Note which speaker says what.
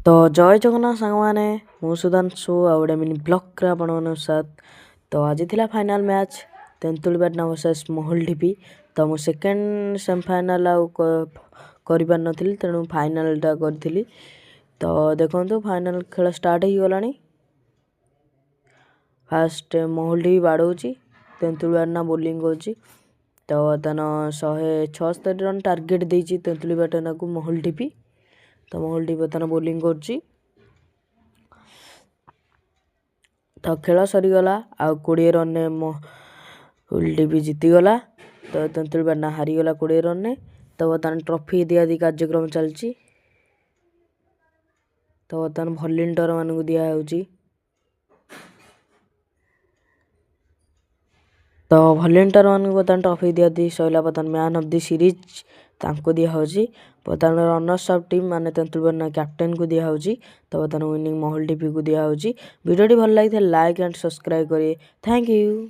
Speaker 1: तो जय जगन्नाथ सांगमाने मु सुधांशु आउडे मिनी ब्लॉक रे आपण साथ। तो आज थिला फाइनल मैच तेंतुलबाटना वर्सेस मोहुल ढिपी। तो मु सेकेंड सेमीफाइनल आउ करि पार नथिली तेणु फाइनल टा करथिली। तो देखंतु फाइनल खेल स्टार्ट ही गलानी। फास्ट मोहुल ढिपी बाडौची तेंतुलबाटना बॉलिंग होची। तो तन 176 रन टार्गेट देची तेंतुलबाटना को मोहुल ढिपी। तो मोहुल ढिपी तन बॉलिंग करची। तो खेल सरीगला आउ 20 रन ने मोहुल ढिपी जीतीगला। तो तेंतुलबाटना हारीगला 20 रन ने। तो बर्तमान ट्रॉफी दियादी कार्यक्रम चलची। तो बर्तमान वॉलंटियर मानू दिया होची। तो वॉलंटियर मानू बर्तमान ट्रॉफी दियादी सैला बर्तमान मैन ऑफ द सीरीज तांको दिया होची। बर्तमान रनर्स अप टीम माने तेंतुलबाटना कैप्टन को दिया होची। तो बर्तमान विनिंग मोहुल ढिपी को दिया होची। वीडियो भल लगी लाइक एंड सब्सक्राइब करिए। Thank you.